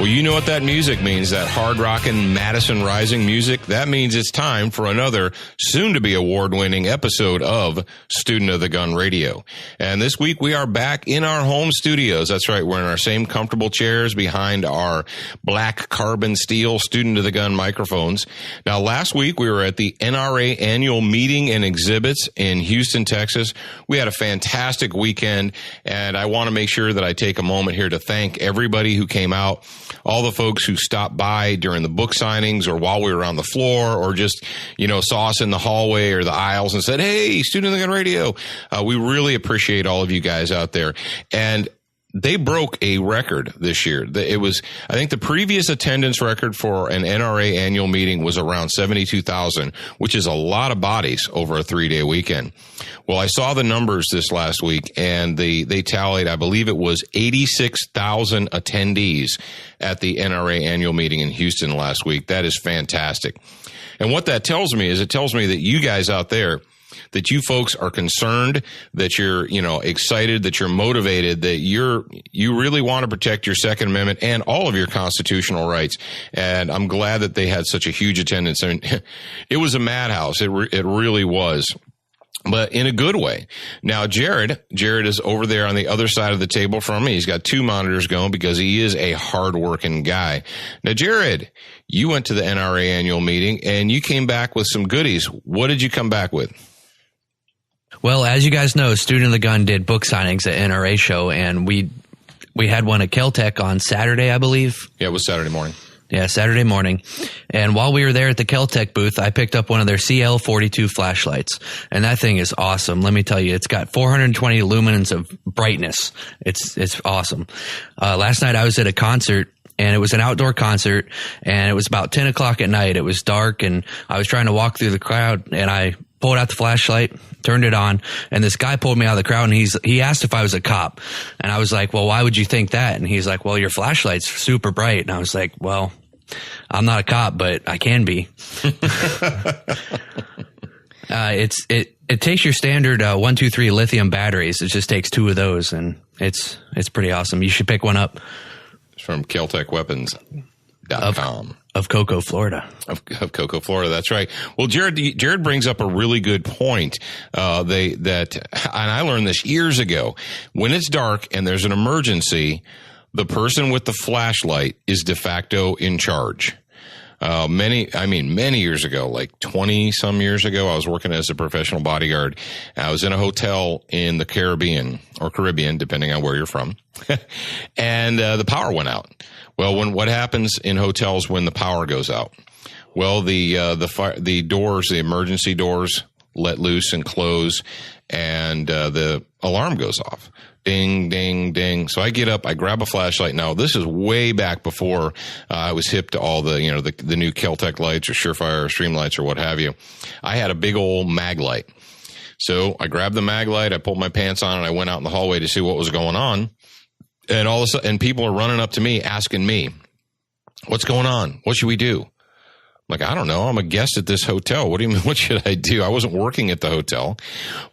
Well, you know what that music means, that hard rockin' Madison Rising music. That means it's time for another soon-to-be award-winning episode of Student of the Gun Radio. And this week we are back in our home studios. That's right, we're in our same comfortable chairs behind our black carbon steel Student of the Gun microphones. Now, last week we were at the NRA annual meeting and exhibits in Houston, Texas. We had a fantastic weekend, and I want to make sure that I take a moment here to thank everybody who came out, all the folks who stopped by during the book signings or while we were on the floor or just, saw us in the hallway or the aisles and said, hey, Student of the Gun Radio. We really appreciate all of you guys out there. And they broke a record this year. It was, I think the previous attendance record for an NRA annual meeting was around 72,000, which is a lot of bodies over a 3-day weekend. Well, I saw the numbers this last week, and they tallied, I believe it was 86,000 attendees at the NRA annual meeting in Houston last week. That is fantastic. And what that tells me is it tells me that you guys out there, that you folks are concerned, that you're, excited, that you're motivated, that you really want to protect your Second Amendment and all of your constitutional rights. And I'm glad that they had such a huge attendance. I mean, it was a madhouse. It really was. But in a good way. Now, Jared is over there on the other side of the table from me. He's got 2 monitors going because he is a hardworking guy. Now, Jared, you went to the NRA annual meeting and you came back with some goodies. What did you come back with? Well, as you guys know, Student of the Gun did book signings at NRA show, and we had one at Keltec on Saturday, I believe. Yeah, it was Saturday morning. Yeah, Saturday morning. And while we were there at the Keltec booth, I picked up one of their CL42 flashlights. And that thing is awesome. Let me tell you, it's got 420 lumens of brightness. It's awesome. Last night I was at a concert, and it was an outdoor concert, and it was about 10 o'clock at night. It was dark, and I was trying to walk through the crowd, and I pulled out the flashlight, turned it on, and this guy pulled me out of the crowd, and he asked if I was a cop. And I was like, well, why would you think that? And he's like, well, your flashlight's super bright. And I was like, well, I'm not a cop, but I can be. It takes your standard 1, 2, 3 lithium batteries. It just takes 2 of those, and it's pretty awesome. You should pick one up. It's from KeltecWeapons.com. Of Cocoa, Florida. Of Cocoa, Florida. That's right. Well, Jared brings up a really good point. And I learned this years ago. When it's dark and there's an emergency, the person with the flashlight is de facto in charge. Many years ago, like 20 some years ago, I was working as a professional bodyguard. I was in a hotel in the Caribbean, depending on where you're from. And, the power went out. Well, what happens in hotels when the power goes out? Well, the emergency doors let loose and close, and, the alarm goes off. Ding, ding, ding. So I get up, I grab a flashlight. Now, this is way back before I was hip to all the new Keltec lights or Surefire or Streamlights or what have you. I had a big old mag light. So I grabbed the mag light, I pulled my pants on, and I went out in the hallway to see what was going on. And all of a sudden, people are running up to me, asking me, what's going on? What should we do? I'm like, I don't know. I'm a guest at this hotel. What do you mean? What should I do? I wasn't working at the hotel,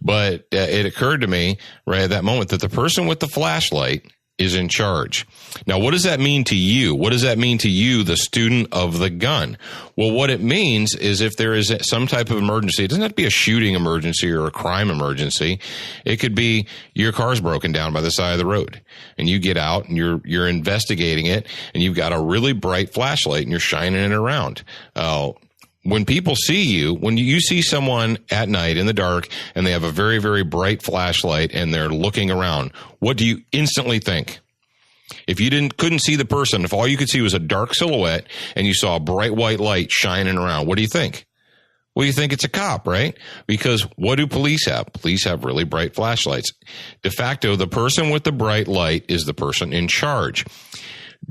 but it occurred to me right at that moment that the person with the flashlight is in charge. Now, what does that mean to you? What does that mean to you, the student of the gun? Well, what it means is if there is some type of emergency, it doesn't have to be a shooting emergency or a crime emergency. It could be your car's broken down by the side of the road and you get out and you're investigating it and you've got a really bright flashlight and you're shining it around. When people see you, when you see someone at night in the dark and they have a very, very bright flashlight and they're looking around, what do you instantly think? If you couldn't see the person, if all you could see was a dark silhouette and you saw a bright white light shining around, what do you think? Well, you think it's a cop, right? Because what do police have? Police have really bright flashlights. De facto, the person with the bright light is the person in charge.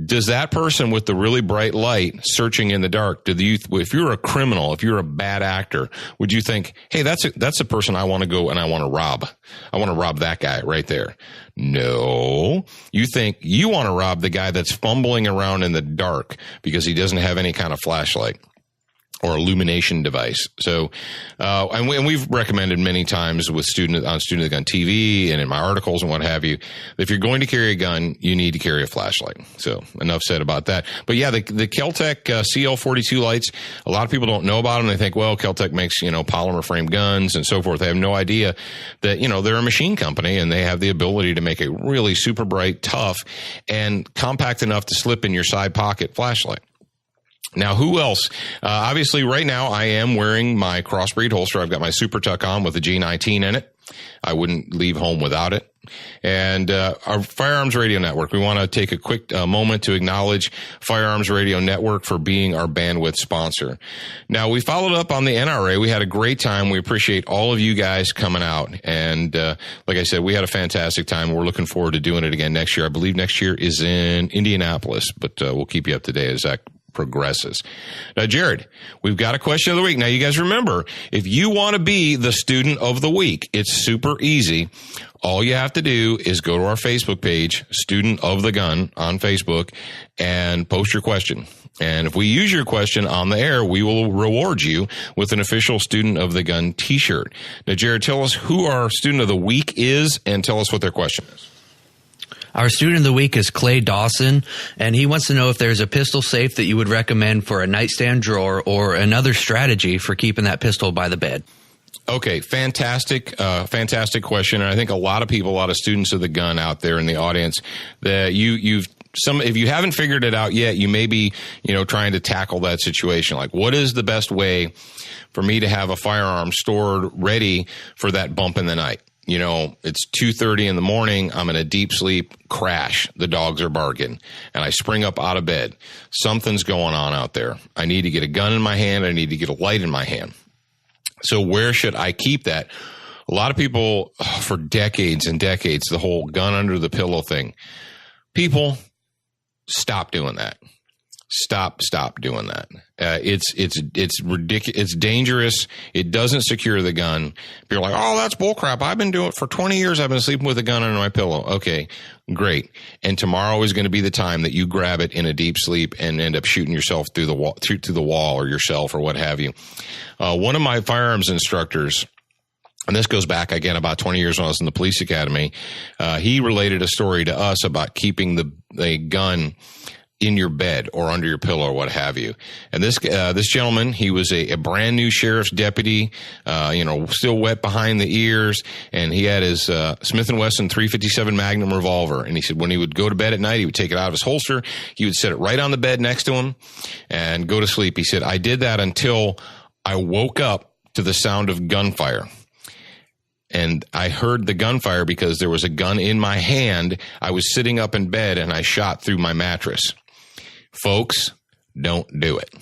Does that person with the really bright light searching in the dark, if you're a criminal, if you're a bad actor, would you think, hey, that's the person I want to go and I want to rob. I want to rob that guy right there. No, you think you want to rob the guy that's fumbling around in the dark because he doesn't have any kind of flashlight. or illumination device. So, and we've recommended many times with Student of the Gun TV and in my articles and what have you, if you're going to carry a gun, you need to carry a flashlight. So enough said about that. But yeah, the Keltec CL42 lights, a lot of people don't know about them. They think, well, Keltec makes, polymer frame guns and so forth. They have no idea that, they're a machine company and they have the ability to make a really super bright, tough, and compact enough to slip in your side pocket flashlight. Now, who else? Obviously, right now, I am wearing my Crossbreed holster. I've got my Super Tuck on with a G19 in it. I wouldn't leave home without it. And our Firearms Radio Network, we want to take a quick moment to acknowledge Firearms Radio Network for being our bandwidth sponsor. Now, we followed up on the NRA. We had a great time. We appreciate all of you guys coming out. And like I said, we had a fantastic time. We're looking forward to doing it again next year. I believe next year is in Indianapolis, but we'll keep you up to date as that progresses. Now, Jared, we've got a question of the week. Now, you guys remember, if you want to be the student of the week, it's super easy. All you have to do is go to our Facebook page, Student of the Gun on Facebook, and post your question. And if we use your question on the air, we will reward you with an official Student of the Gun t-shirt. Now, Jared, tell us who our Student of the Week is and tell us what their question is. Our student of the week is Clay Dawson, and he wants to know if there's a pistol safe that you would recommend for a nightstand drawer or another strategy for keeping that pistol by the bed. Okay, fantastic question. And I think a lot of students of the gun out there in the audience, that if you haven't figured it out yet, you may be, trying to tackle that situation. Like, what is the best way for me to have a firearm stored ready for that bump in the night? It's 2:30 in the morning. I'm in a deep sleep, crash. The dogs are barking and I spring up out of bed. Something's going on out there. I need to get a gun in my hand. I need to get a light in my hand. So where should I keep that? A lot of people, for decades and decades, the whole gun under the pillow thing. People, stop doing that. Stop doing that. It's ridiculous. It's dangerous. It doesn't secure the gun. People are like, oh, that's bullcrap. I've been doing it for 20 years. I've been sleeping with a gun under my pillow. Okay, great. And tomorrow is going to be the time that you grab it in a deep sleep and end up shooting yourself through the wall or yourself or what have you. One of my firearms instructors, and this goes back again about 20 years when I was in the police academy, he related a story to us about keeping the gun in your bed or under your pillow or what have you. And this gentleman, he was a brand new sheriff's deputy, still wet behind the ears. And he had his, Smith & Wesson 357 Magnum revolver. And he said when he would go to bed at night, he would take it out of his holster. He would set it right on the bed next to him and go to sleep. He said, I did that until I woke up to the sound of gunfire. And I heard the gunfire because there was a gun in my hand. I was sitting up in bed and I shot through my mattress. Folks, don't do it.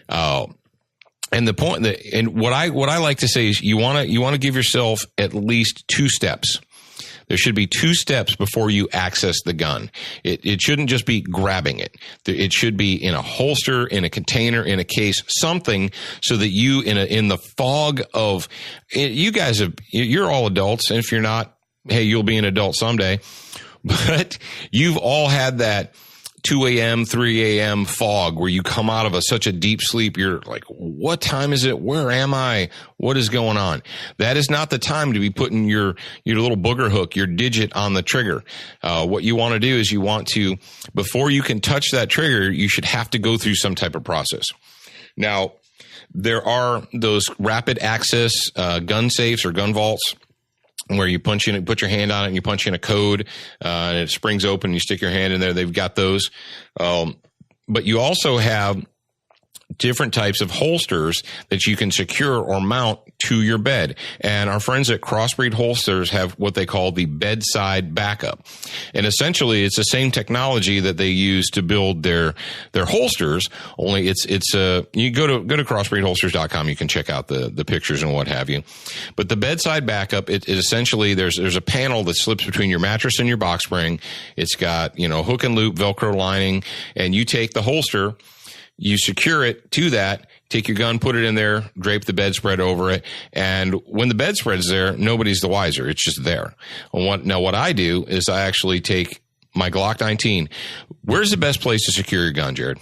And the point and what I like to say is you want to give yourself at least 2 steps. There should be 2 steps before you access the gun. It shouldn't just be grabbing it. It should be in a holster, in a container, in a case, something so that you in the fog of you guys you're all adults. And if you're not, hey, you'll be an adult someday, but you've all had that 2 a.m., 3 a.m. fog where you come out of such a deep sleep. You're like, what time is it? Where am I? What is going on? That is not the time to be putting your little booger hook, your digit on the trigger. What you want to do is before you can touch that trigger, you should have to go through some type of process. Now, there are those rapid access gun safes or gun vaults, where you put your hand on it and you punch in a code, and it springs open and you stick your hand in there. They've got those. But you also have different types of holsters that you can secure or mount to your bed. And our friends at Crossbreed Holsters have what they call the bedside backup. And essentially it's the same technology that they use to build their holsters, only you go to crossbreedholsters.com, you can check out the pictures and what have you. But the bedside backup, it essentially there's a panel that slips between your mattress and your box spring. It's got, hook and loop, Velcro lining, and you take the holster, you secure it to that, take your gun, put it in there, drape the bedspread over it. And when the bedspread's there, nobody's the wiser. It's just there. What I do is I actually take my Glock 19. Where's the best place to secure your gun, Jared?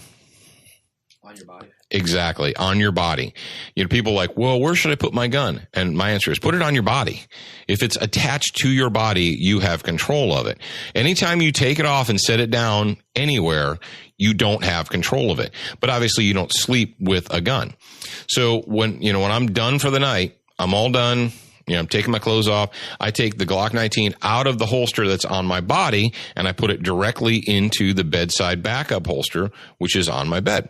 Exactly. On your body. You know, people are like, well, where should I put my gun? And my answer is put it on your body. If it's attached to your body, you have control of it. Anytime you take it off and set it down anywhere, you don't have control of it. But obviously you don't sleep with a gun. So when I'm done for the night, I'm all done. I'm taking my clothes off. I take the Glock 19 out of the holster that's on my body and I put it directly into the bedside backup holster, which is on my bed.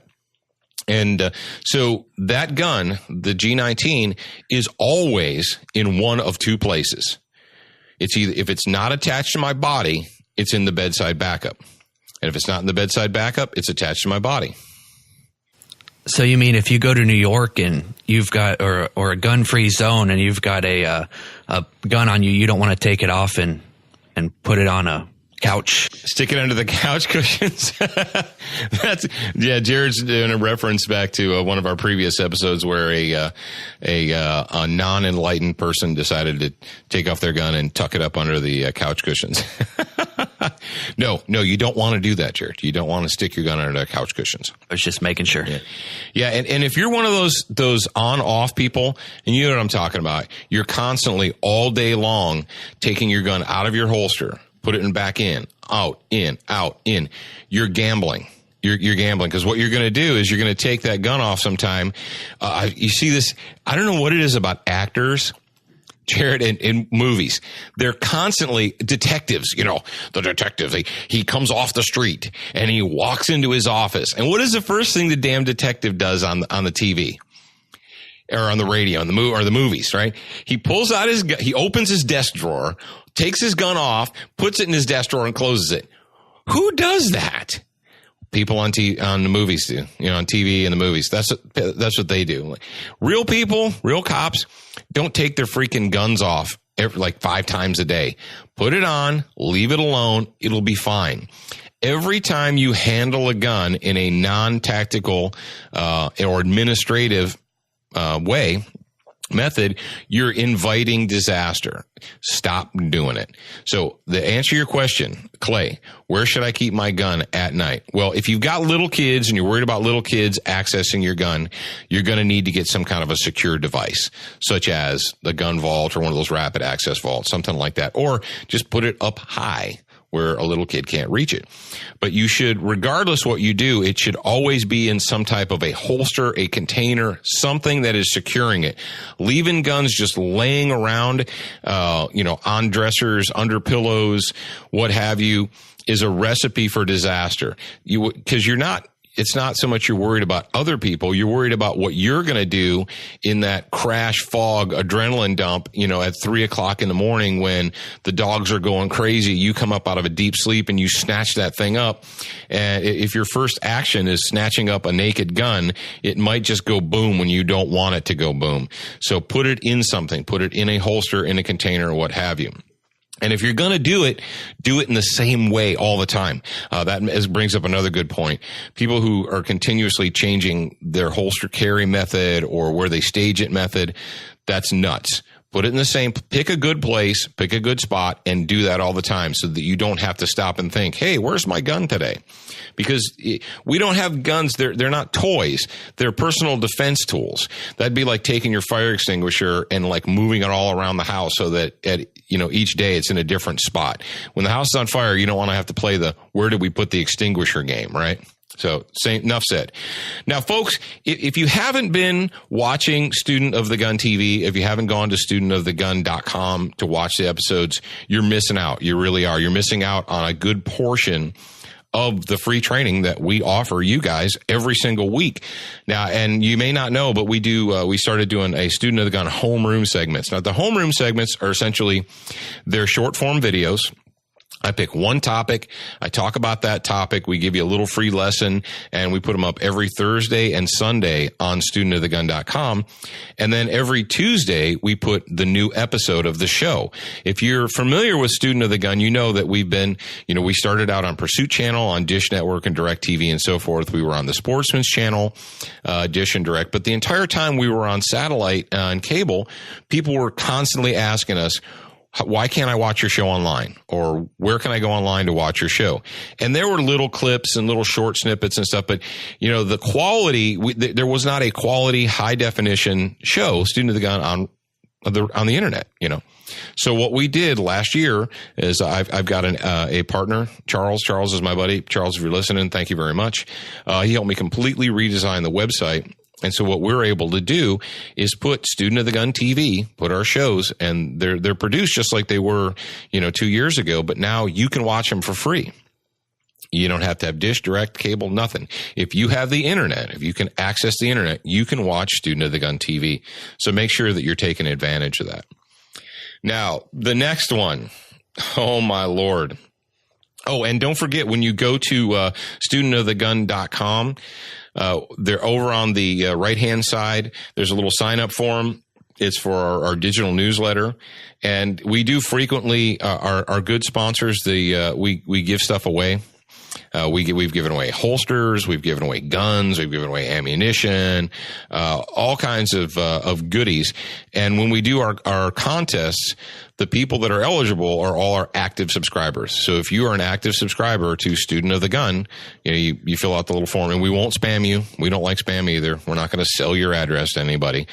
And so that gun, the G19, is always in one of two places. It's either, if it's not attached to my body, it's in the bedside backup. And if it's not in the bedside backup, it's attached to my body. So you mean if you go to New York and you've got, or a gun-free zone and you've got a gun on you, you don't want to take it off and put it on a couch? Stick it under the couch cushions. Jared's doing a reference back to one of our previous episodes where a non-enlightened person decided to take off their gun and tuck it up under the couch cushions. No, you don't want to do that, Jared. You don't want to stick your gun under the couch cushions. I was just making sure. Yeah, and if you're one of those on-off people, and you know what I'm talking about, you're constantly all day long taking your gun out of your holster, put it back in, out, in. You're gambling. You're gambling because what you're going to do is you're going to take that gun off sometime. You see this. I don't know what it is about actors, Jared, in movies. They're constantly detectives, the detective. He comes off the street and he walks into his office. And what is the first thing the damn detective does on the TV? Or on the radio, or the movies, right? He pulls out he opens his desk drawer, takes his gun off, puts it in his desk drawer and closes it. Who does that? People on the movies do, on TV and the movies. That's what they do. Real people, real cops don't take their freaking guns off like 5 times a day. Put it on, leave it alone. It'll be fine. Every time you handle a gun in a non-tactical, or administrative, method, you're inviting disaster. Stop doing it. So the answer to your question, Clay, where should I keep my gun at night? Well, if you've got little kids and you're worried about little kids accessing your gun, you're going to need to get some kind of a secure device, such as the gun vault or one of those rapid access vaults, something like that, or just put it up high where a little kid can't reach it. But you should, regardless what you do, it should always be in some type of a holster, a container, something that is securing it. Leaving guns just laying around, on dressers, under pillows, what have you, is a recipe for disaster. Because it's not so much you're worried about other people. You're worried about what you're going to do in that crash fog adrenaline dump, at 3:00 in the morning when the dogs are going crazy. You come up out of a deep sleep and you snatch that thing up. And if your first action is snatching up a naked gun, it might just go boom when you don't want it to go boom. So put it in something, put it in a holster, in a container, or what have you. And if you're going to do it in the same way all the time. That brings up another good point. People who are continuously changing their holster carry method or where they stage it method, that's nuts. Put it in the same, pick a good place, pick a good spot, and do that all the time so that you don't have to stop and think, hey, where's my gun today? Because we don't have guns. They're not toys. They're personal defense tools. That'd be like taking your fire extinguisher and like moving it all around the house so that each day it's in a different spot. When the house is on fire, you don't want to have to play the where did we put the extinguisher game, right? So, enough said. Now, folks, if you haven't been watching Student of the Gun TV, if you haven't gone to studentofthegun.com to watch the episodes, you're missing out. You really are. You're missing out on a good portion of the free training that we offer you guys every single week. Now, and you may not know, but we started doing a Student of the Gun homeroom segments. Now, the homeroom segments are essentially they're short form videos. I pick one topic. I talk about that topic. We give you a little free lesson, and we put them up every Thursday and Sunday on studentofthegun.com. And then every Tuesday, we put the new episode of the show. If you're familiar with Student of the Gun, you know that we've been, we started out on Pursuit Channel, on Dish Network and DirecTV and so forth. We were on the Sportsman's Channel, Dish and Direct. But the entire time we were on satellite and cable, people were constantly asking us, why can't I watch your show online? Or where can I go online to watch your show? And there were little clips and little short snippets and stuff, but the quality, there was not a quality high definition show, Student of the Gun, on the internet, So what we did last year is I've got a partner, Charles. Charles is my buddy. Charles, if you're listening, thank you very much. He helped me completely redesign the website. And so what we're able to do is put Student of the Gun TV, put our shows, and they're produced just like they were, 2 years ago, but now you can watch them for free. You don't have to have dish, direct, cable, nothing. If you have the internet, if you can access the internet, you can watch Student of the Gun TV. So make sure that you're taking advantage of that. Now, the next one, oh my Lord. Oh, and don't forget, when you go to studentofthegun.com, they're over on the right-hand side. There's a little sign-up form. It's for our digital newsletter. And we do frequently, our good sponsors, we give stuff away. We've given away holsters, we've given away guns, we've given away ammunition, all kinds of goodies. And when we do our contests, the people that are eligible are all our active subscribers. So if you are an active subscriber to Student of the Gun, you fill out the little form, and we won't spam you. We don't like spam either. We're not going to sell your address to anybody.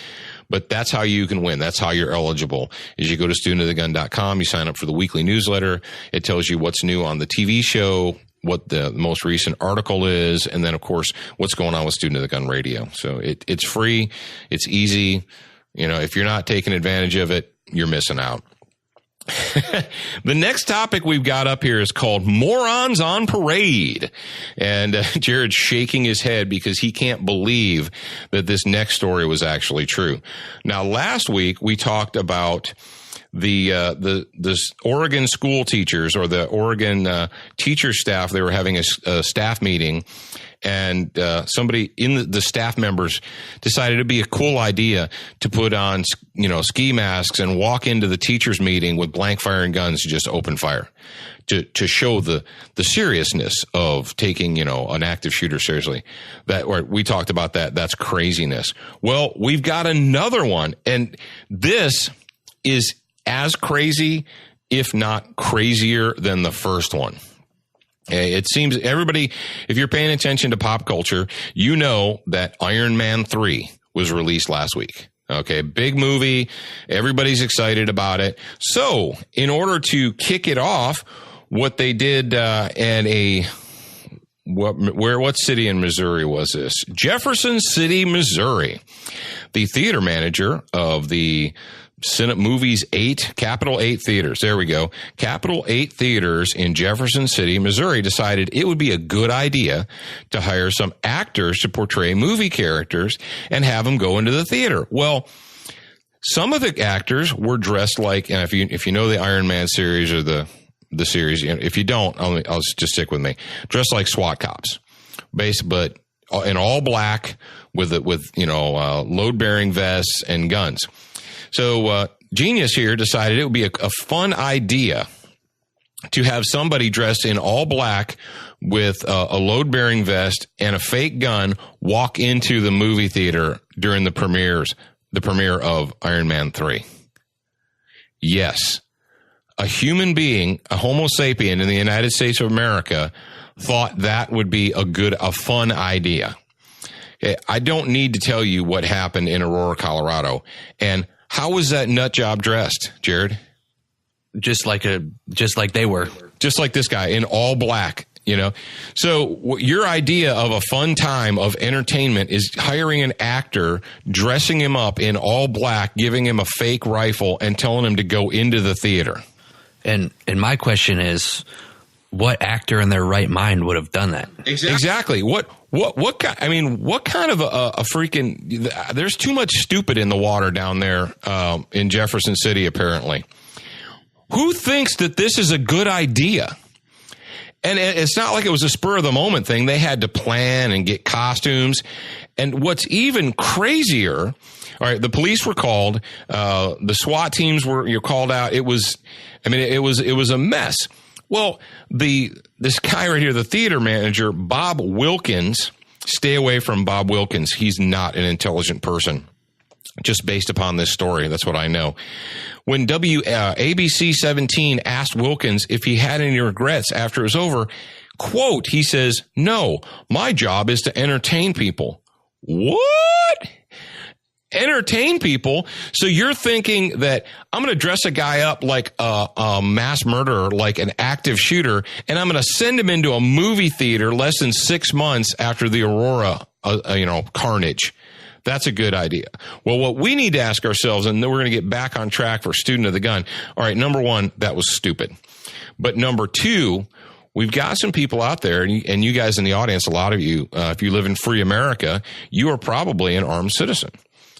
But that's how you can win. That's how you're eligible. Is you go to studentofthegun.com, you sign up for the weekly newsletter. It tells you what's new on the TV show, what the most recent article is, and then, of course, what's going on with Student of the Gun Radio. So it's free. It's easy. If you're not taking advantage of it, you're missing out. The next topic we've got up here is called Morons on Parade. And Jared's shaking his head because he can't believe that this next story was actually true. Now, last week we talked about the Oregon school teachers, or the Oregon teacher staff. They were having a staff meeting, and somebody in the staff members decided it'd be a cool idea to put on ski masks and walk into the teachers meeting with blank firing guns to just open fire, to show the seriousness of taking an active shooter seriously. We talked about that. That's craziness. Well, we've got another one, and this is as crazy, if not crazier, than the first one. It seems everybody, if you're paying attention to pop culture, you know that Iron Man 3 was released last week. Okay, big movie. Everybody's excited about it. So, in order to kick it off, what they did what city in Missouri was this? Jefferson City, Missouri. The theater manager of the Movies 8, Capital 8 Theaters. There we go. Capital 8 Theaters in Jefferson City, Missouri decided it would be a good idea to hire some actors to portray movie characters and have them go into the theater. Well, some of the actors were dressed like, and if you know the Iron Man series or the series, if you don't, I'll just stick with me. Dressed like SWAT cops, but in all black with load-bearing vests and guns. So Genius here decided it would be a fun idea to have somebody dressed in all black with a load-bearing vest and a fake gun walk into the movie theater during the premiere of Iron Man 3. Yes, a human being, a Homo sapien in the United States of America, thought that would be a fun idea. I don't need to tell you what happened in Aurora, Colorado, and how was that nut job dressed, Jared? Just like they were. Just like this guy in all black, So your idea of a fun time of entertainment is hiring an actor, dressing him up in all black, giving him a fake rifle, and telling him to go into the theater. And my question is, what actor in their right mind would have done that? Exactly. What kind of a freaking, there's too much stupid in the water down there, in Jefferson City, apparently. Who thinks that this is a good idea? And it's not like it was a spur of the moment thing. They had to plan and get costumes. And what's even crazier, all right, the police were called, the SWAT teams were called out. It was a mess. Well, this guy right here, the theater manager, Bob Wilkins, stay away from Bob Wilkins. He's not an intelligent person. just based upon this story. That's what I know. When ABC 17 asked Wilkins if he had any regrets after it was over, quote, he says, "No, my job is to entertain people." What? Entertain people? So you're thinking that I'm going to dress a guy up like a mass murderer, like an active shooter, and I'm going to send him into a movie theater less than 6 months after the Aurora, carnage. That's a good idea. Well, what we need to ask ourselves, and then we're going to get back on track for Student of the Gun. All right, number one, that was stupid. But number two, we've got some people out there, and you guys in the audience, a lot of you, if you live in free America, you are probably an armed citizen.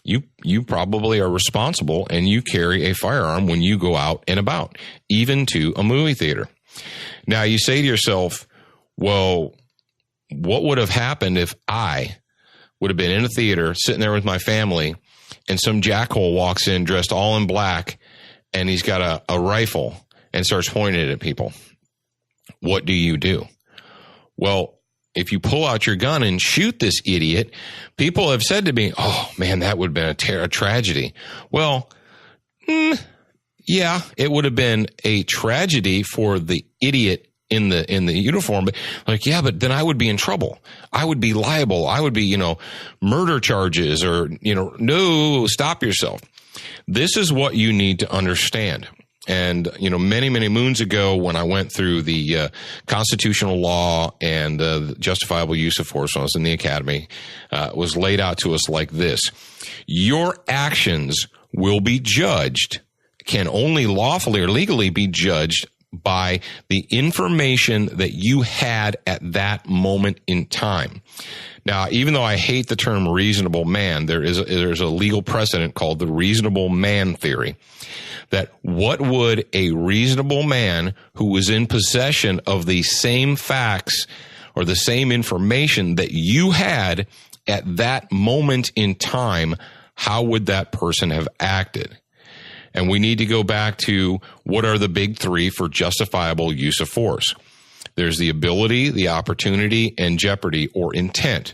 You probably are responsible, and you carry a firearm when you go out and about, even to a movie theater. Now, you say to yourself, well, what would have happened if I would have been in a theater sitting there with my family and some jackhole walks in dressed all in black and he's got a rifle and starts pointing it at people? What do you do? Well, if you pull out your gun and shoot this idiot, people have said to me, "Oh man, that would have been a tragedy." Well, yeah, it would have been a tragedy for the idiot in the uniform, but but then I would be in trouble. I would be liable. I would be, murder charges or, no, stop yourself. This is what you need to understand. And, many, many moons ago when I went through the constitutional law and the justifiable use of force when I was in the academy, it was laid out to us like this. Your actions will be judged, can only lawfully or legally be judged by the information that you had at that moment in time. Now, even though I hate the term reasonable man, there's a legal precedent called the reasonable man theory, that what would a reasonable man who was in possession of the same facts or the same information that you had at that moment in time, how would that person have acted? And we need to go back to what are the big three for justifiable use of force. There's the ability, the opportunity, and jeopardy or intent.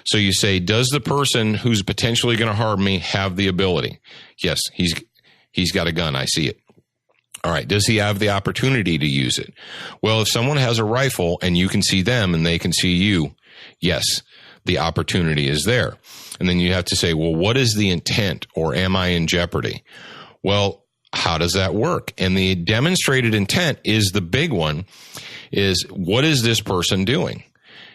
So you say, does the person who's potentially going to harm me have the ability? Yes, he's got a gun. I see it. All right. Does he have the opportunity to use it? Well, if someone has a rifle and you can see them and they can see you, yes, the opportunity is there. And then you have to say, well, what is the intent, or am I in jeopardy? Well, how does that work? And the demonstrated intent is the big one, is what is this person doing?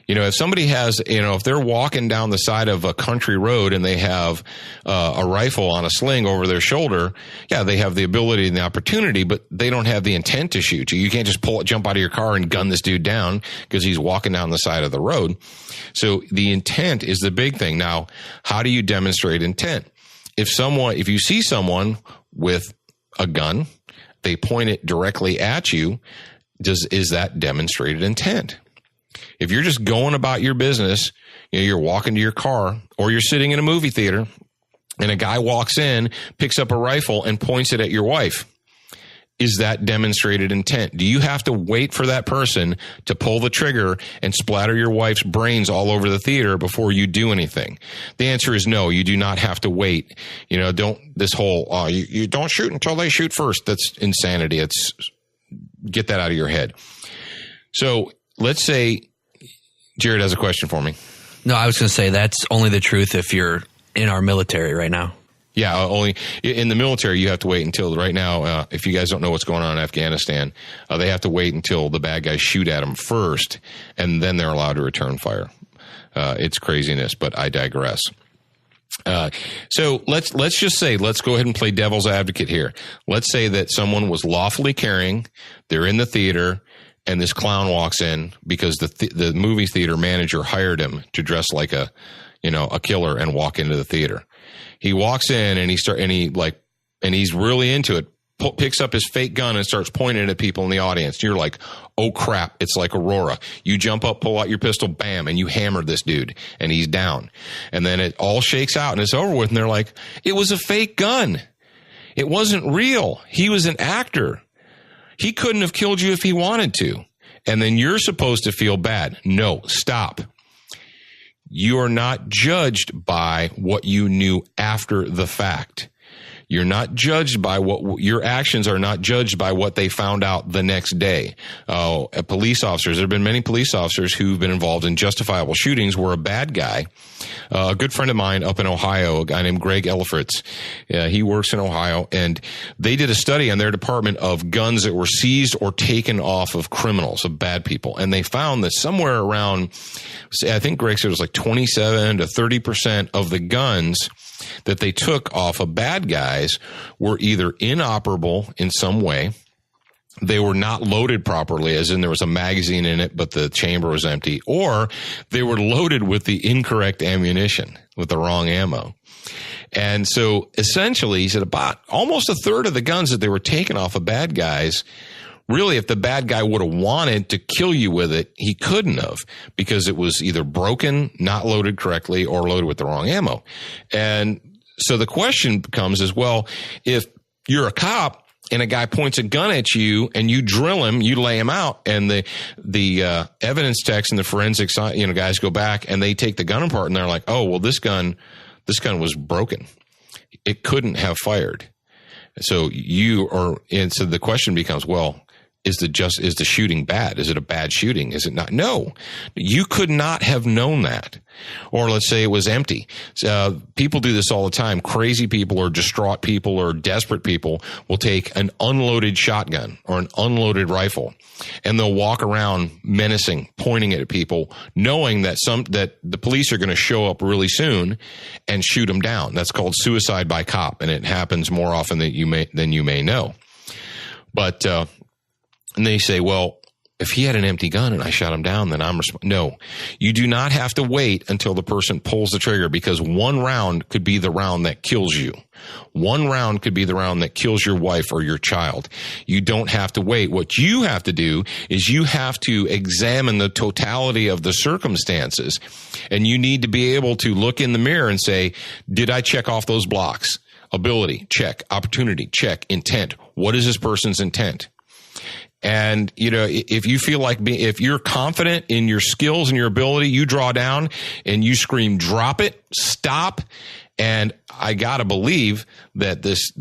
If somebody has, if they're walking down the side of a country road and they have a rifle on a sling over their shoulder, yeah, they have the ability and the opportunity, but they don't have the intent to shoot you. You can't just jump out of your car and gun this dude down because he's walking down the side of the road. So the intent is the big thing. Now, how do you demonstrate intent? If you see someone with a gun, they point it directly at you, is that demonstrated intent? If you're just going about your business, you're walking to your car or you're sitting in a movie theater and a guy walks in, picks up a rifle and points it at your wife, is that demonstrated intent? Do you have to wait for that person to pull the trigger and splatter your wife's brains all over the theater before you do anything? The answer is no, you do not have to wait. You don't shoot until they shoot first. That's insanity. Get that out of your head. So let's say Jared has a question for me. No, I was going to say that's only the truth if you're in our military right now. Yeah, only in the military, you have to wait until right now. If you guys don't know what's going on in Afghanistan, they have to wait until the bad guys shoot at them first, and then they're allowed to return fire. It's craziness, but I digress. So let's just say, let's go ahead and play devil's advocate here. Let's say that someone was lawfully carrying, they're in the theater, and this clown walks in because the movie theater manager hired him to dress like a killer and walk into the theater. He walks in and he's really into it, picks up his fake gun and starts pointing it at people in the audience. You're like, oh crap, it's like Aurora. You jump up, pull out your pistol, bam, and you hammer this dude and he's down. And then it all shakes out and it's over with. And they're like, it was a fake gun. It wasn't real. He was an actor. He couldn't have killed you if he wanted to. And then you're supposed to feel bad. No, stop. You are not judged by what you knew after the fact. You're not judged by your actions are not judged by what they found out the next day. Police officers, there have been many police officers who've been involved in justifiable shootings where a bad guy, a good friend of mine up in Ohio, a guy named Greg Elfritz, he works in Ohio, and they did a study on their department of guns that were seized or taken off of criminals, of bad people. And they found that somewhere around, I think Greg said it was like 27 to 30% of the guns that they took off of bad guys were either inoperable in some way, they were not loaded properly, as in there was a magazine in it, but the chamber was empty, or they were loaded with the incorrect ammunition, with the wrong ammo. And so essentially, he said about almost a third of the guns that they were taking off of bad guys, really, if the bad guy would have wanted to kill you with it, he couldn't have, because it was either broken, not loaded correctly, or loaded with the wrong ammo. And so the question becomes is, well, if you're a cop and a guy points a gun at you and you drill him, you lay him out, and the evidence techs and the forensics, guys go back and they take the gun apart and they're like, oh, well, this gun was broken. It couldn't have fired. So so the question becomes, well, is the shooting bad? Is it a bad shooting? Is it not? No, you could not have known that. Or let's say it was empty. People do this all the time. Crazy people or distraught people or desperate people will take an unloaded shotgun or an unloaded rifle, and they'll walk around menacing, pointing it at people, knowing that the police are going to show up really soon and shoot them down. That's called suicide by cop, and it happens more often than you may know. But and they say, well, if he had an empty gun and I shot him down, then I'm responsible. No, you do not have to wait until the person pulls the trigger, because one round could be the round that kills you. One round could be the round that kills your wife or your child. You don't have to wait. What you have to do is you have to examine the totality of the circumstances, and you need to be able to look in the mirror and say, did I check off those blocks? Ability, check. Opportunity, check. Intent. What is this person's intent? And, if you feel like if you're confident in your skills and your ability, you draw down and you scream, drop it, stop. And I got to believe that this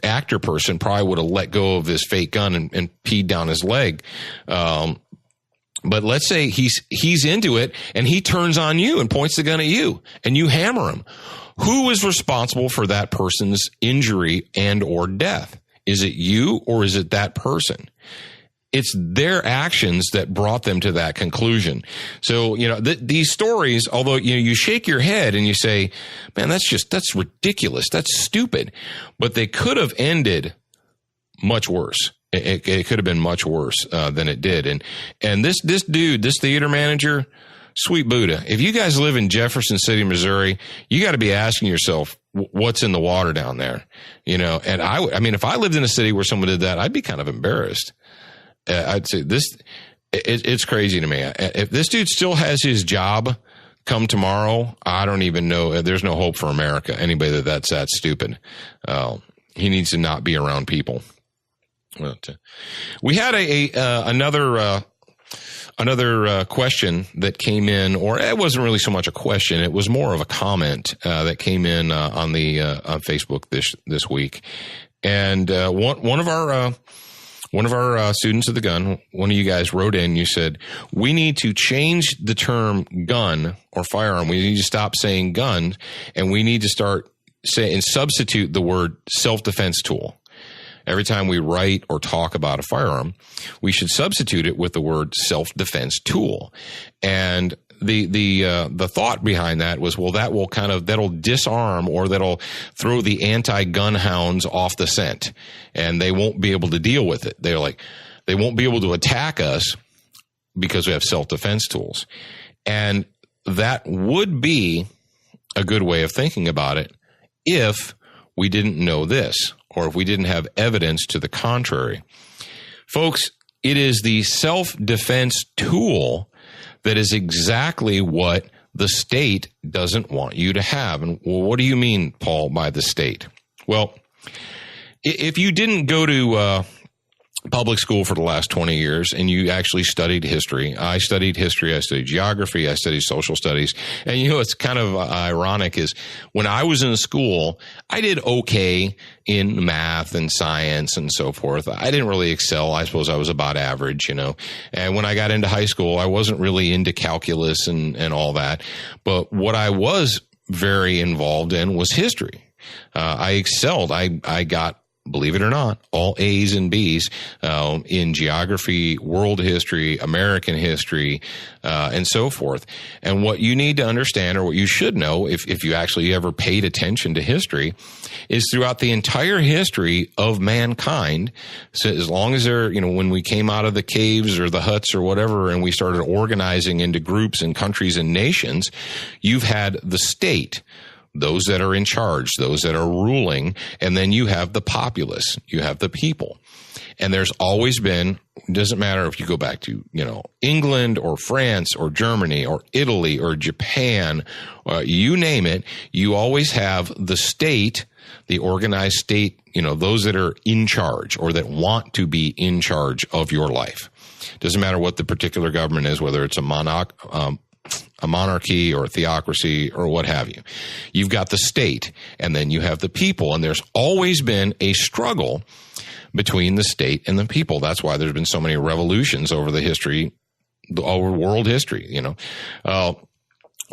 actor person probably would have let go of this fake gun and peed down his leg. But let's say he's into it and he turns on you and points the gun at you and you hammer him. Who is responsible for that person's injury and or death? Is it you or is it that person? It's their actions that brought them to that conclusion. So, these stories, although, you shake your head and you say, man, that's ridiculous. That's stupid. But they could have ended much worse. It could have been much worse than it did. And this dude, this theater manager, sweet Buddha, if you guys live in Jefferson City, Missouri, you got to be asking yourself, what's in the water down there? And I mean, if I lived in a city where someone did that, I'd be kind of embarrassed. I'd say it's crazy to me. If this dude still has his job come tomorrow, I don't even know. There's no hope for America. Anybody that's that stupid. He needs to not be around people. We had another question that came in, or it wasn't really so much a question. It was more of a comment that came in on Facebook this week. And one of our students of the gun, one of you guys wrote in, you said, we need to change the term gun or firearm. We need to stop saying gun, and we need to start and substitute the word self-defense tool. Every time we write or talk about a firearm, we should substitute it with the word self-defense tool. And the thought behind that was, well, that'll disarm, or that'll throw the anti-gun hounds off the scent, and they won't be able to deal with it. They won't be able to attack us because we have self-defense tools. And that would be a good way of thinking about it if we didn't know this, or if we didn't have evidence to the contrary. Folks, it is the self-defense tool that is exactly what the state doesn't want you to have. And well, what do you mean, Paul, by the state? Well, if you didn't go to public school for the last 20 years and you actually studied history. I studied history. I studied geography. I studied social studies. And, you know, it's kind of ironic is when I was in school, I did okay in math and science and so forth. I didn't really excel. I suppose I was about average, you know. And when I got into high school, I wasn't really into calculus and all that. But what I was very involved in was history. I excelled. I got, believe it or not, all A's and B's in geography, world history, American history, and so forth. And what you need to understand, or what you should know, if you actually ever paid attention to history, is throughout the entire history of mankind, so as long as they're, you know, when we came out of the caves or the huts or whatever, and we started organizing into groups and countries and nations, you've had the state, those that are in charge, those that are ruling, and then you have the populace, you have the people. And there's always been, doesn't matter if you go back to, you know, England or France or Germany or Italy or Japan, you name it, you always have the state, the organized state, you know, those that are in charge or that want to be in charge of your life. Doesn't matter what the particular government is, whether it's a monarchy or a theocracy or what have you. You've got the state and then you have the people, and there's always been a struggle between the state and the people. That's why there's been so many revolutions over the history, over world history, you know.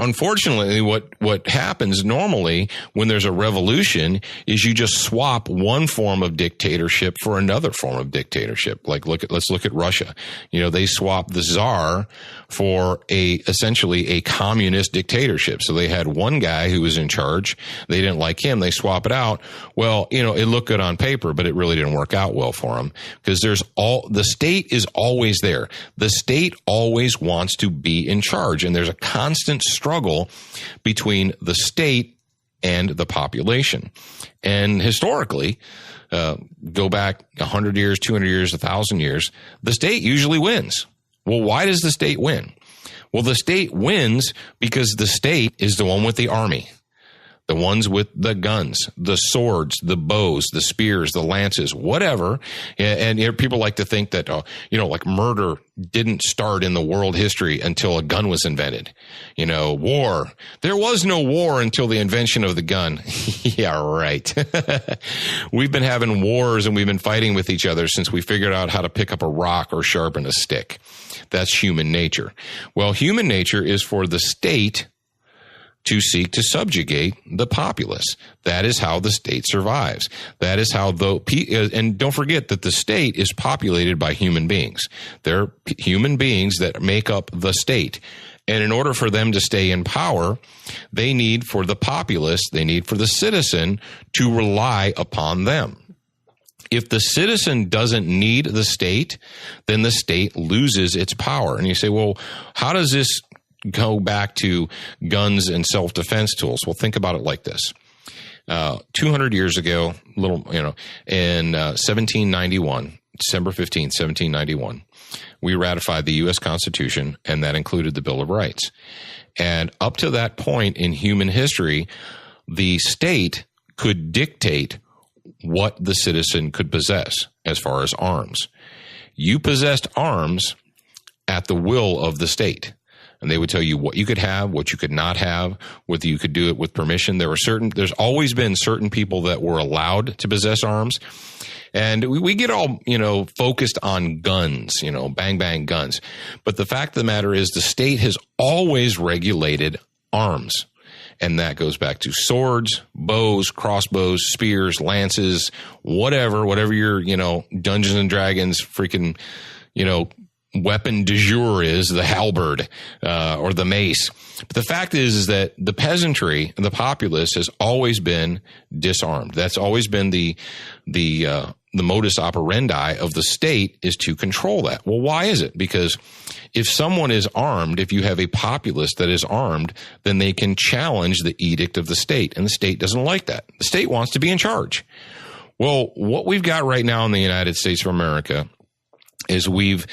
Unfortunately, what happens normally when there's a revolution is you just swap one form of dictatorship for another form of dictatorship. Like let's look at Russia. You know, they swapped the czar for essentially a communist dictatorship. So they had one guy who was in charge. They didn't like him. They swap it out. Well, you know, it looked good on paper, but it really didn't work out well for them because the state is always there. The state always wants to be in charge, and there's a constant struggle between the state and the population. And historically, go back 100 years, 200 years, 1,000 years, the state usually wins. Well, why does the state win? Well, the state wins because the state is the one with the army, the ones with the guns, the swords, the bows, the spears, the lances, whatever. And people like to think that, you know, like murder didn't start in the world history until a gun was invented. You know, war. There was no war until the invention of the gun. Yeah, right. We've been having wars and we've been fighting with each other since we figured out how to pick up a rock or sharpen a stick. That's human nature. Well, human nature is for the state to seek to subjugate the populace. That is how the state survives. That is how and don't forget that the state is populated by human beings. They're human beings that make up the state. And in order for them to stay in power, they need for the populace, they need for the citizen to rely upon them. If the citizen doesn't need the state, then the state loses its power. And you say, well, how does this go back to guns and self-defense tools? Well, think about it like this. 200 years ago, in 1791, December 15th, 1791, we ratified the U.S. Constitution, and that included the Bill of Rights. And up to that point in human history, the state could dictate what the citizen could possess as far as arms. You possessed arms at the will of the state. And they would tell you what you could have, what you could not have, whether you could do it with permission. There's always been certain people that were allowed to possess arms. And we get all, focused on guns, bang, bang guns. But the fact of the matter is the state has always regulated arms. And that goes back to swords, bows, crossbows, spears, lances, whatever your, Dungeons and Dragons freaking, weapon du jour is, the halberd or the mace. But the fact is that the peasantry and the populace has always been disarmed. That's always been the modus operandi of the state, is to control that. Well, why is it? Because if someone is armed, if you have a populace that is armed, then they can challenge the edict of the state, and the state doesn't like that. The state wants to be in charge. Well, what we've got right now in the United States of America is we've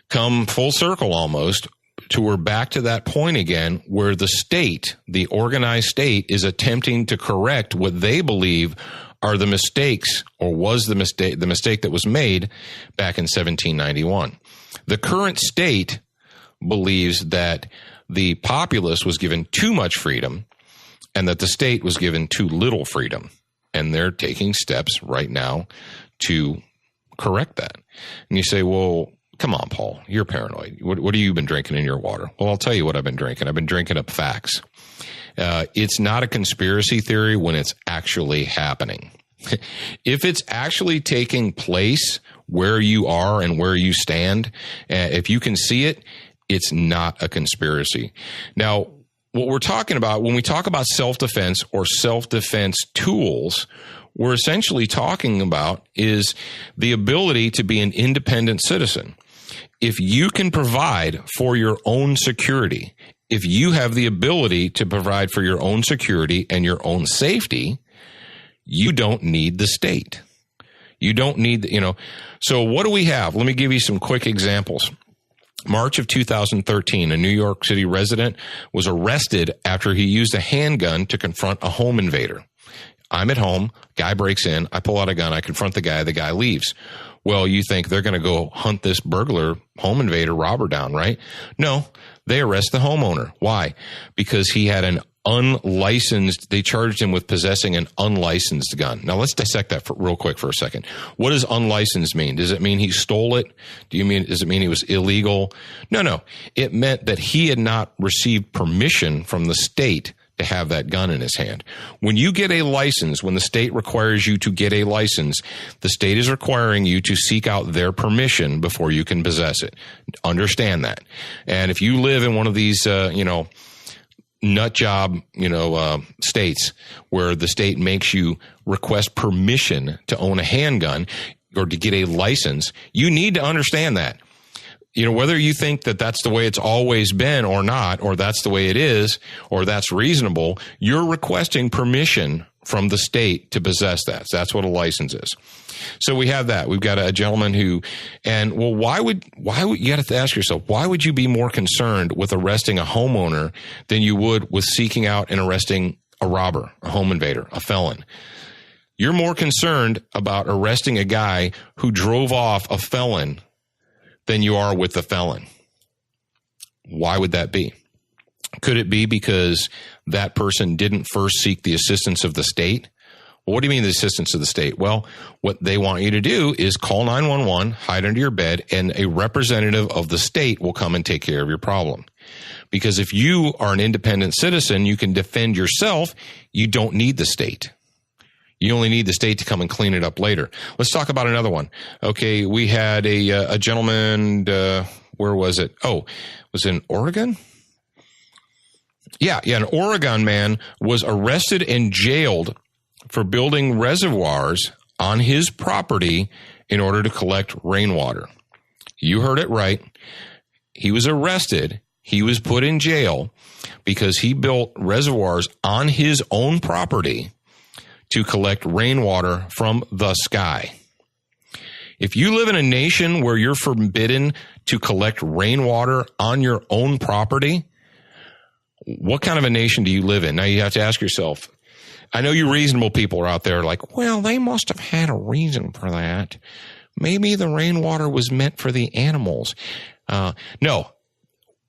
come full circle almost to we're back to that point again where the state, the organized state, is attempting to correct what they believe are the mistakes, or was the mistake that was made back in 1791. The current state believes that the populace was given too much freedom and that the state was given too little freedom. And they're taking steps right now to correct that. And you say, well, come on, Paul, you're paranoid. What have you been drinking in your water? Well, I'll tell you what I've been drinking. I've been drinking up facts. It's not a conspiracy theory when it's actually happening. If it's actually taking place where you are and where you stand, if you can see it, it's not a conspiracy. Now, what we're talking about when we talk about self-defense or self-defense tools, we're essentially talking about is the ability to be an independent citizen. If you can provide for your own security, if you have the ability to provide for your own security and your own safety, you don't need the state. You don't need, So what do we have? Let me give you some quick examples. March of 2013, a New York City resident was arrested after he used a handgun to confront a home invader. I'm at home, guy breaks in, I pull out a gun, I confront the guy leaves. Well, you think they're going to go hunt this burglar, home invader, robber down, right? No, they arrest the homeowner. Why? Because he had an they charged him with possessing an unlicensed gun. Now let's dissect that real quick for a second. What does unlicensed mean? Does it mean he stole it? Does it mean he was illegal? No. It meant that he had not received permission from the state to have that gun in his hand. When you get a license, when the state requires you to get a license, the state is requiring you to seek out their permission before you can possess it. Understand that. And if you live in one of these, nut job, states where the state makes you request permission to own a handgun or to get a license, you need to understand that. Whether you think that that's the way it's always been or not, or that's the way it is, or that's reasonable, you're requesting permission from the state to possess that. So that's what a license is. So we have that. We've got a gentleman why would you have to ask yourself, why would you be more concerned with arresting a homeowner than you would with seeking out and arresting a robber, a home invader, a felon? You're more concerned about arresting a guy who drove off a felon than you are with the felon. Why would that be? Could it be because that person didn't first seek the assistance of the state? Well, what do you mean the assistance of the state? Well, what they want you to do is call 911, hide under your bed, and a representative of the state will come and take care of your problem. Because if you are an independent citizen, you can defend yourself. You don't need the state. You only need the state to come and clean it up later. Let's talk about another one. Okay, we had a gentleman, where was it? Oh, was it in Oregon? Yeah, an Oregon man was arrested and jailed for building reservoirs on his property in order to collect rainwater. You heard it right. He was arrested. He was put in jail because he built reservoirs on his own property to collect rainwater from the sky. If you live in a nation where you're forbidden to collect rainwater on your own property, what kind of a nation do you live in? Now you have to ask yourself, I know you reasonable people are out there like, well, they must have had a reason for that. Maybe the rainwater was meant for the animals. No.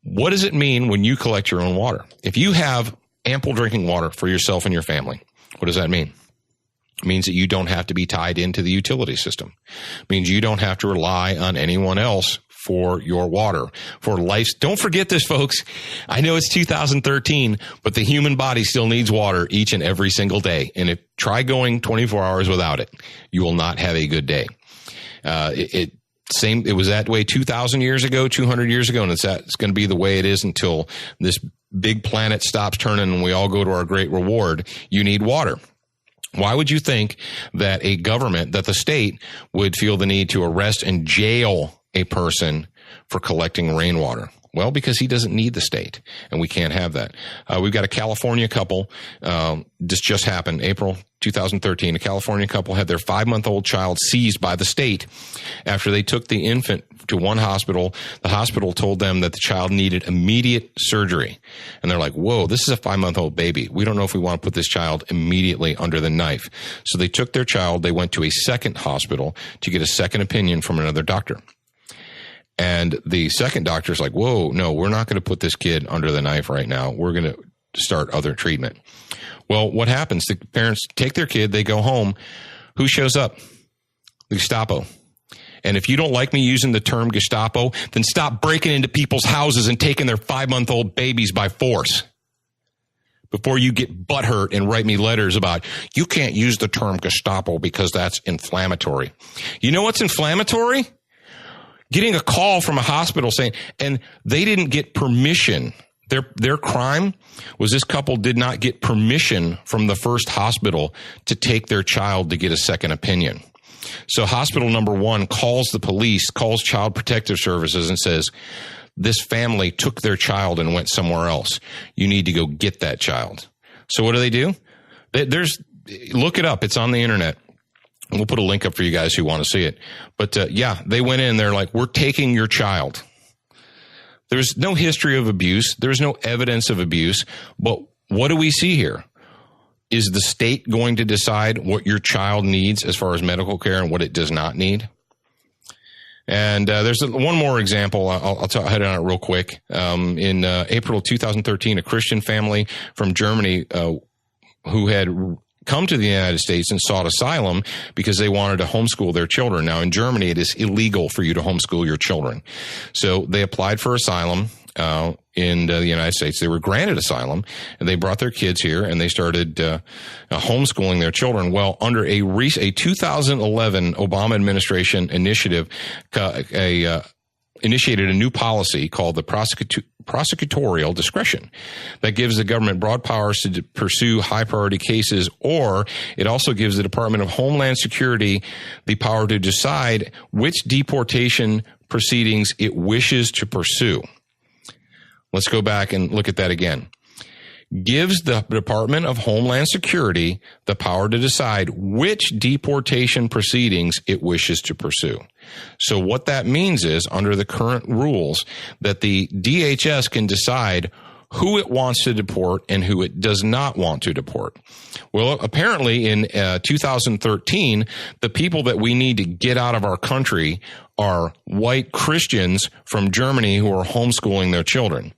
What does it mean when you collect your own water? If you have ample drinking water for yourself and your family, what does that mean? It means that you don't have to be tied into the utility system. It means you don't have to rely on anyone else for your water, for life. Don't forget this, folks. I know it's 2013, but the human body still needs water each and every single day. And try going 24 hours without it, you will not have a good day. It was that way 2,000 years ago, 200 years ago, and it's going to be the way it is until this big planet stops turning and we all go to our great reward. You need water. Why would you think that that the state would feel the need to arrest and jail a person for collecting rainwater? Well, because he doesn't need the state, and we can't have that. We've got a California couple. This just happened, April 2013. A California couple had their 5-month-old child seized by the state after they took the infant to one hospital. The hospital told them that the child needed immediate surgery. And they're like, whoa, this is a 5-month-old baby. We don't know if we want to put this child immediately under the knife. So they took their child. They went to a second hospital to get a second opinion from another doctor. And the second doctor's like, whoa, no, we're not going to put this kid under the knife right now. We're going to start other treatment. Well, what happens? The parents take their kid, they go home. Who shows up? The Gestapo. And if you don't like me using the term Gestapo, then stop breaking into people's houses and taking their 5-month-old babies by force. Before you get butthurt and write me letters about, you can't use the term Gestapo because that's inflammatory. You know what's inflammatory? Getting a call from a hospital saying, and they didn't get permission. Their crime was this couple did not get permission from the first hospital to take their child to get a second opinion. So hospital number 1 calls the police, calls Child Protective Services and says, this family took their child and went somewhere else. You need to go get that child. So what do? Look it up. It's on the internet. We'll put a link up for you guys who want to see it. But they went in. They're like, we're taking your child. There's no history of abuse. There's no evidence of abuse. But what do we see here? Is the state going to decide what your child needs as far as medical care and what it does not need? And there's one more example. I'll head on it real quick. In April 2013, a Christian family from Germany who had come to the United States and sought asylum because they wanted to homeschool their children. Now, in Germany, it is illegal for you to homeschool your children. So they applied for asylum in the United States. They were granted asylum, and they brought their kids here, and they started homeschooling their children. Well, under a 2011 Obama administration initiative, initiated a new policy called the prosecutorial discretion that gives the government broad powers to pursue high priority cases, or it also gives the Department of Homeland Security the power to decide which deportation proceedings it wishes to pursue. Let's go back and look at that again. Gives the Department of Homeland Security the power to decide which deportation proceedings it wishes to pursue. So what that means is, under the current rules, that the DHS can decide who it wants to deport and who it does not want to deport. Well, apparently in 2013, the people that we need to get out of our country are white Christians from Germany who are homeschooling their children.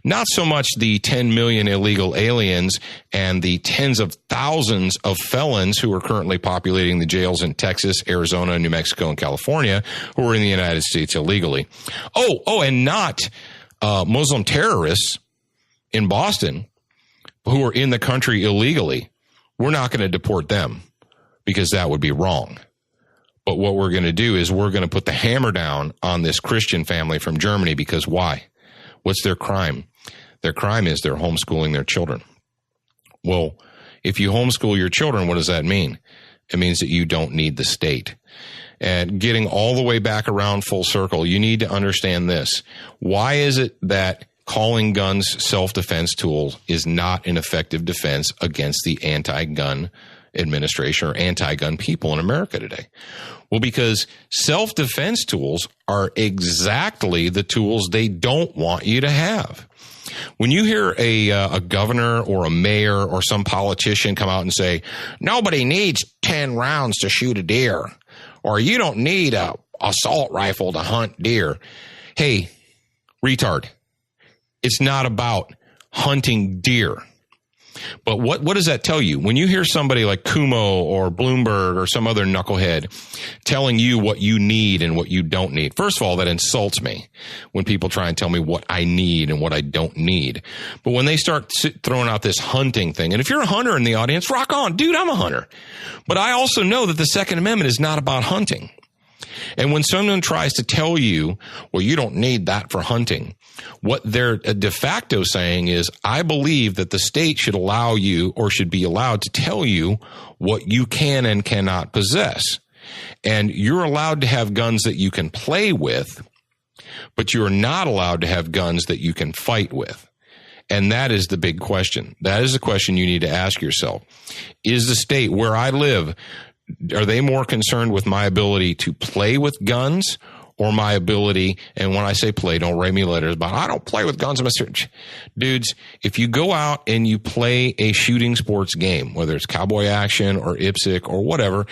Not so much the 10 million illegal aliens and the tens of thousands of felons who are currently populating the jails in Texas, Arizona, New Mexico, and California who are in the United States illegally. And not Muslim terrorists in Boston who are in the country illegally. We're not going to deport them because that would be wrong. But what we're going to do is we're going to put the hammer down on this Christian family from Germany because why? What's their crime? Their crime is they're homeschooling their children. Well, if you homeschool your children, what does that mean? It means that you don't need the state. And getting all the way back around full circle, you need to understand this. Why is it that calling guns self-defense tools is not an effective defense against the anti-gun administration or anti-gun people in America today? Well, because self-defense tools are exactly the tools they don't want you to have. When you hear a governor or a mayor or some politician come out and say, nobody needs 10 rounds to shoot a deer, or you don't need a assault rifle to hunt deer. Hey, retard, it's not about hunting deer. But what does that tell you? When you hear somebody like Kumo or Bloomberg or some other knucklehead telling you what you need and what you don't need, first of all, that insults me when people try and tell me what I need and what I don't need. But when they start throwing out this hunting thing, and if you're a hunter in the audience, rock on. Dude, I'm a hunter. But I also know that the Second Amendment is not about hunting. And when someone tries to tell you, well, you don't need that for hunting, what they're de facto saying is, I believe that the state should allow you or should be allowed to tell you what you can and cannot possess. And you're allowed to have guns that you can play with, but you are not allowed to have guns that you can fight with. And that is the big question. That is the question you need to ask yourself. Is the state where I live, are they more concerned with my ability to play with guns or my ability, and when I say play, don't write me letters about, I don't play with guns. Dudes, if you go out and you play a shooting sports game, whether it's Cowboy Action or IPSC or whatever,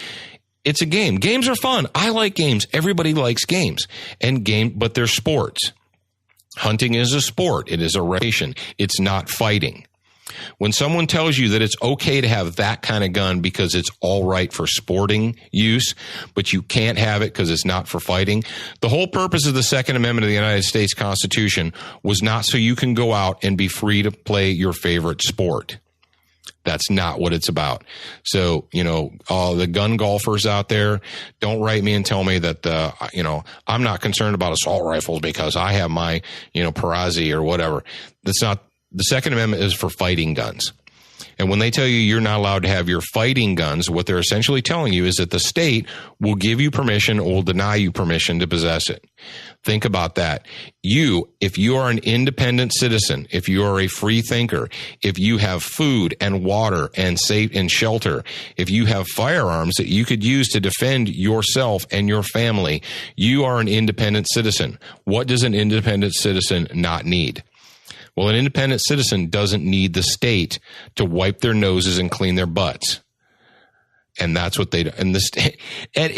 it's a game. Games are fun. I like games. Everybody likes games but they're sports. Hunting is a sport. It is a recreation. It's not fighting. When someone tells you that it's okay to have that kind of gun because it's all right for sporting use, but you can't have it because it's not for fighting, the whole purpose of the Second Amendment of the United States Constitution was not so you can go out and be free to play your favorite sport. That's not what it's about. So, the gun golfers out there, don't write me and tell me that, I'm not concerned about assault rifles because I have my, Perazzi or whatever. That's not, the Second Amendment is for fighting guns. And when they tell you you're not allowed to have your fighting guns, what they're essentially telling you is that the state will give you permission or will deny you permission to possess it. Think about that. If you are an independent citizen, if you are a free thinker, if you have food and water and safe and shelter, if you have firearms that you could use to defend yourself and your family, you are an independent citizen. What does an independent citizen not need? Well, an independent citizen doesn't need the state to wipe their noses and clean their butts. And that's what they do. And the state, and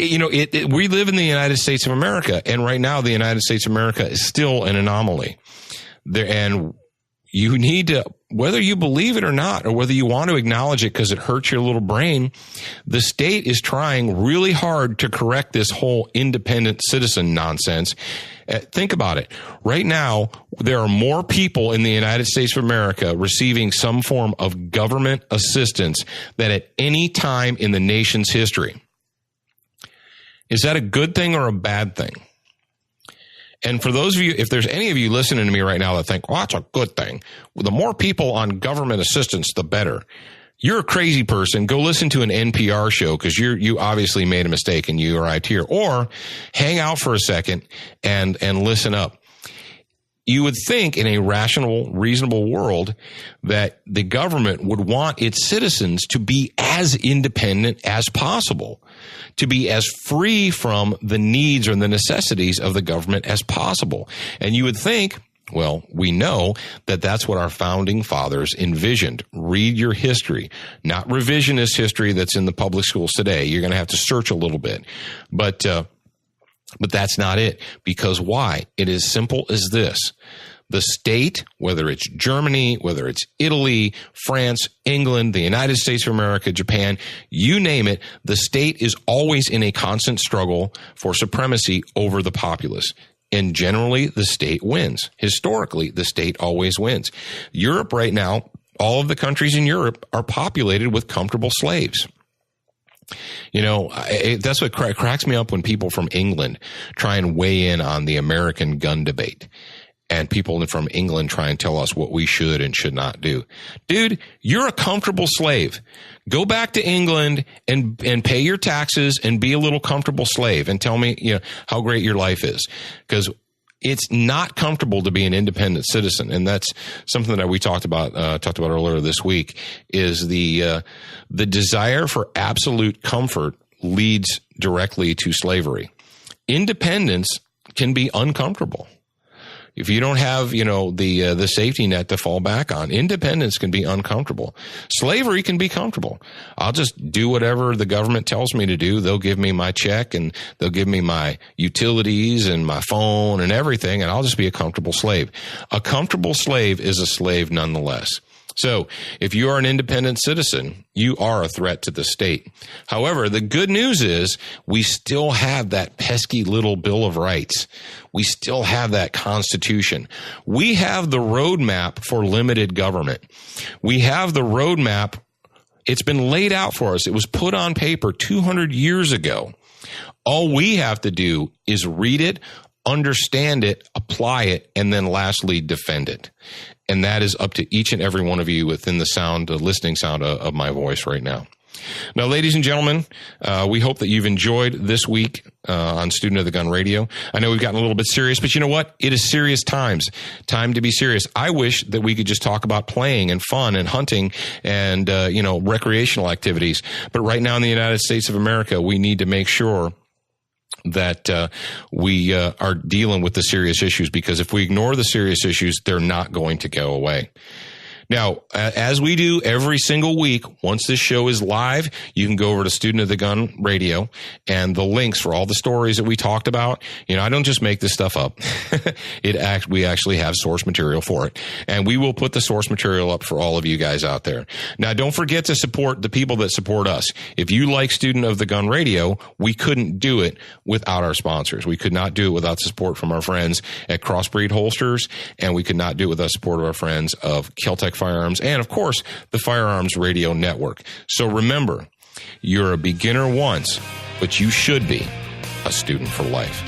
we live in the United States of America. And right now, the United States of America is still an anomaly there. And you need to, whether you believe it or not, or whether you want to acknowledge it because it hurts your little brain, the state is trying really hard to correct this whole independent citizen nonsense. Think about it. Right now, there are more people in the United States of America receiving some form of government assistance than at any time in the nation's history. Is that a good thing or a bad thing? And for those of you, if there's any of you listening to me right now that think, well, that's a good thing. Well, the more people on government assistance, the better. You're a crazy person. Go listen to an NPR show because you obviously made a mistake and you are right here. Or hang out for a second and listen up. You would think in a rational, reasonable world that the government would want its citizens to be as independent as possible, to be as free from the needs or the necessities of the government as possible. And you would think, well, we know that that's what our founding fathers envisioned. Read your history, not revisionist history that's in the public schools today. You're going to have to search a little bit, but that's not it. Because why? It is simple as this. The state, whether it's Germany, whether it's Italy, France, England, the United States of America, Japan, you name it, the state is always in a constant struggle for supremacy over the populace. And generally, the state wins. Historically, the state always wins. Europe right now, all of the countries in Europe are populated with comfortable slaves. That's what cracks me up when people from England try and weigh in on the American gun debate. And people from England try and tell us what we should and should not do. Dude, you're a comfortable slave. Go back to England and pay your taxes and be a little comfortable slave and tell me, how great your life is. Because it's not comfortable to be an independent citizen. And that's something that we talked about earlier this week is the desire for absolute comfort leads directly to slavery. Independence can be uncomfortable. If you don't have, the safety net to fall back on, independence can be uncomfortable. Slavery can be comfortable. I'll just do whatever the government tells me to do. They'll give me my check and they'll give me my utilities and my phone and everything, and I'll just be a comfortable slave. A comfortable slave is a slave nonetheless. So if you are an independent citizen, you are a threat to the state. However, the good news is we still have that pesky little Bill of Rights. We still have that Constitution. We have the roadmap for limited government. We have the roadmap. It's been laid out for us. It was put on paper 200 years ago. All we have to do is read it, understand it, apply it, and then lastly, defend it. And that is up to each and every one of you within the listening sound of my voice right now. Now, ladies and gentlemen, we hope that you've enjoyed this week on Student of the Gun Radio. I know we've gotten a little bit serious, but you know what? It is serious times. Time to be serious. I wish that we could just talk about playing and fun and hunting and, recreational activities. But right now in the United States of America, we need to make sure that we are dealing with the serious issues, because if we ignore the serious issues, they're not going to go away. Now, as we do every single week, once this show is live, you can go over to Student of the Gun Radio, and the links for all the stories that we talked about. I don't just make this stuff up. We actually have source material for it, and we will put the source material up for all of you guys out there. Now, don't forget to support the people that support us. If you like Student of the Gun Radio, we couldn't do it without our sponsors. We could not do it without support from our friends at Crossbreed Holsters, and we could not do it without support of our friends of Keltec Firearms, and of course, the Firearms Radio Network. So remember, you're a beginner once, but you should be a student for life.